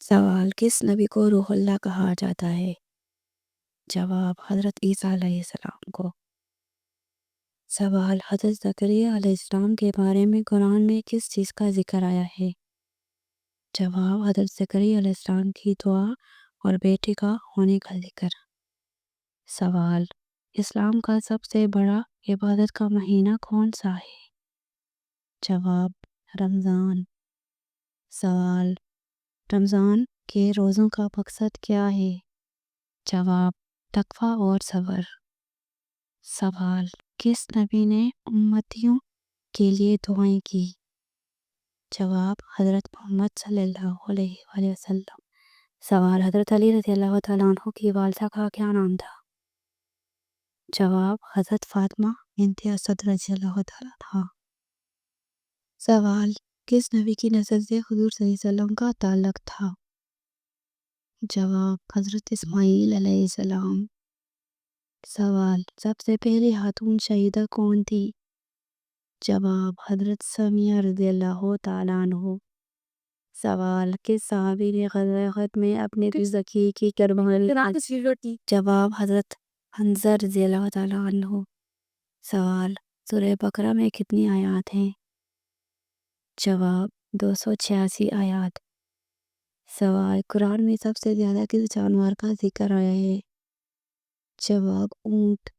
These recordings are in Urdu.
سوال: کس نبی کو روح اللہ کہا جاتا ہے؟ جواب: حضرت عیسیٰ علیہ السلام کو۔ سوال: حضرت زکریا علیہ السلام کے بارے میں قرآن میں کس چیز کا ذکر آیا ہے؟ جواب: حضرت زکریا علیہ السلام کی دعا اور بیٹے کا ہونے کا ذکر۔ سوال: اسلام کا سب سے بڑا عبادت کا مہینہ کون سا ہے؟ جواب: رمضان۔ سوال: رمضان کے روزوں کا مقصد کیا ہے؟ جواب: تقویٰ اور صبر۔ سوال: کس نبی نے امتیوں کے لیے دعائیں کی؟ جواب: حضرت محمد صلی اللہ علیہ وآلہ وسلم۔ سوال: حضرت علی رضی اللہ تعالیٰ عنہ کی والدہ کا کیا نام تھا؟ جواب: حضرت فاطمہ بنت اسد رضی اللہ تعالیٰ عنہا۔ سوال: کس نبی کی نسل سے حضور صلی اللہ علیہ وسلم کا تعلق تھا؟ جواب: حضرت اسماعیل علیہ السلام۔ سوال: سب سے پہلی خاتون شہیدہ کون تھی؟ جواب: حضرت سمیہ رضی اللہ تعالیٰ عنہ۔ سوال: کس صحابی نے غزوہ احد میں اپنے دل ذکی کی قربانی دی؟ جواب: حضرت حمزہ رضی اللہ تعالیٰ عنہ۔ سوال: سورہ بقرہ میں کتنی آیات ہیں؟ جواب: 286 آیات۔ سوال: قرآن میں سب سے زیادہ کس جانور کا ذکر آیا ہے؟ جواب: اونٹ۔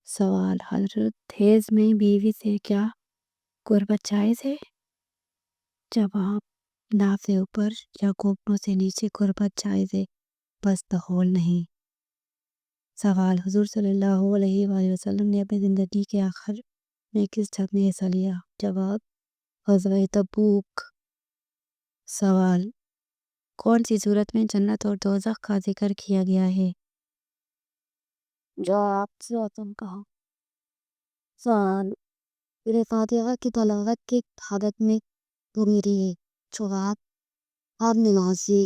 سوال: حضرت حیض میں بیوی سے کیا قربت جائز ہے؟ جواب: ناف سے اوپر یا گھٹنوں سے نیچے قربت جائز ہے، بس دخول نہیں۔ سوال: حضور صلی اللہ علیہ وآلہ وسلم نے اپنی زندگی کے آخر میں کس جنگ میں حصہ لیا؟ جواب: غزوہ تبوک۔ سوال: کون سی سورت میں جنت اور دوزخ کا ذکر کیا گیا ہے؟ جواب: سورۃ الکہف۔ سوال: سورہ فاتحہ کی تلاوت کی حالت میں ضروری ہے؟ جواب: ہر نماز سے۔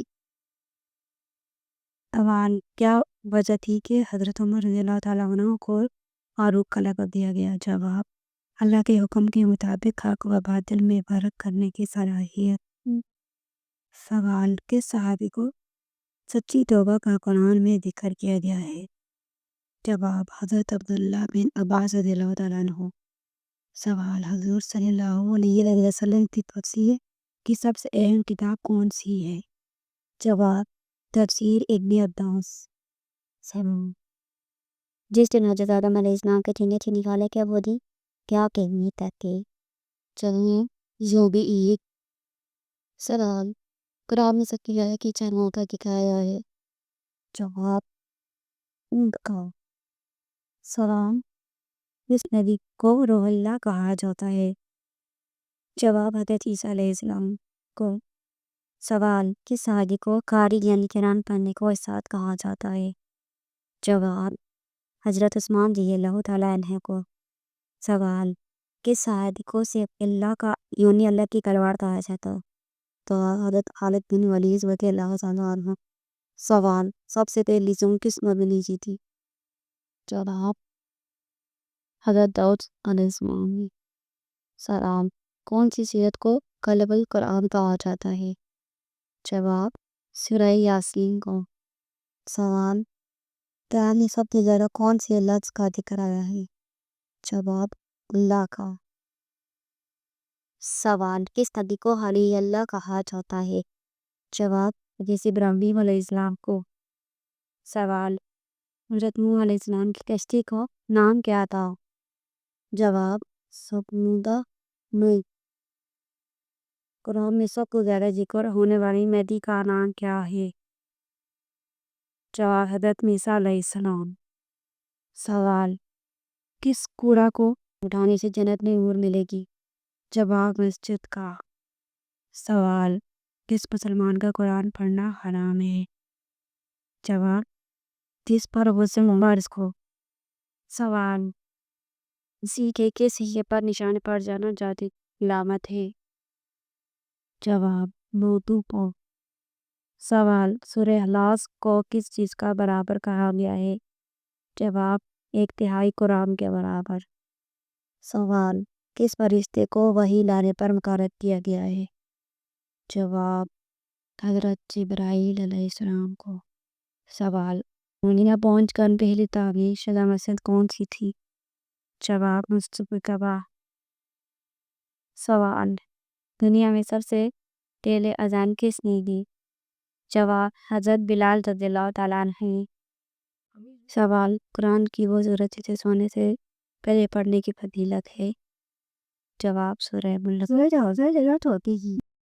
سوال: کیا وجہ تھی کہ حضرت عمر رضی اللہ تعالیٰ عنہ کو فاروق کا لقب دیا گیا؟ جواب: اللہ کے حکم کے مطابق حق و باطل میں فرق کرنے کی صلاحیت۔ سوال: کس صحابی کو سچی توبہ کا قرآن میں ذکر کیا گیا ہے؟ جواب: حضرت عبداللہ بن عباس رضی اللہ تعالیٰ عنہ۔ سوال: حضور صلی اللہ علیہ وسلم کی تفسیر کی سب سے اہم کتاب کون سی ہے؟ جواب: تفسیر ابن عباس۔ جس دن حضرت آدم علیہ السلام کے سینے سے نکالے گئے وہ دن کیا کہمیت تھے؟ چلیے یوم عید۔ سوال: قرآن میں سب کی آیا کی چینل کا دکھایا ہے؟ جواب: اونٹ کا۔ سلام: کس نبی کو روح اللہ کہا جاتا ہے؟ جواب: حضرت عیسیٰ علیہ السلام کو۔ سوال: کس صحابی کو قاری یعنی قرآن پڑھنے کو استاد کہا جاتا ہے؟ جواب: حضرت عثمان رضی اللہ تعالیٰ عنہ کو۔ سوال: کس صحابی کو سیف اللہ کا یعنی اللہ کی تلوار کہا جاتا؟ تو حضرت خالد بن ولید رضی اللہ تعالیٰ عنہ۔ سوال: سب سے پہلی جنگ کس نبی نے جیتی؟ جواب: حضرت داؤد علیہ السلام۔ سلام: کون سی سورت کو قلب القرآن کہا جاتا ہے؟ جواب: سورہ یاسین کو۔ سوال: قرآن میں سب سے زیادہ کون سے لفظ کا ذکر آیا ہے؟ جواب: اللہ کا۔ سوال: کس نبی کو خلیل اللہ کہا جاتا ہے؟ جواب: حضرت ابراہیم علیہ السلام کو۔ سوال: حضرت نوح علیہ السلام کی کشتی کا نام کیا تھا؟ جواب: سفینۃ نوح۔ قرآن میں سب سے زیادہ ذکر ہونے والی مہدی کا نام کیا ہے؟ جواب: حضرت موسیٰ علیہ السلام۔ سوال: کس کوڑا کو اٹھانے سے جنت میں نور ملے گی؟ جواب: مسجد کا۔ سوال: کس مسلمان کا قرآن پڑھنا حرام ہے؟ جواب: جس پر مسلم ممبرس کو۔ سوال: کسی کے سینے پر نشان پڑ جانا جاتی علامت ہے؟ جواب: موضوع کو۔ سوال: سورہ اخلاص کو کس چیز کا برابر کہا گیا ہے؟ جواب: ایک تہائی قرآن کے برابر۔ سوال: کس فرشتے کو وحی لانے پر مقرر کیا گیا ہے؟ جواب: حضرت جبرائیل علیہ السلام کو۔ سوال، دنیا پہنچ کر پہلی تعمیر شدہ مسجد کون سی تھی؟ جواب، مسجد قباء۔ سوال، دنیا میں سب سے پہلے اذان کس نے دی؟ جواب، حضرت بلال رضی اللہ تعالیٰ عنہ نے۔ سوال، قرآن کی وہ سورت جسے سونے سے پہلے پڑھنے کی فضیلت ہے؟ جواب، سورہ ملک۔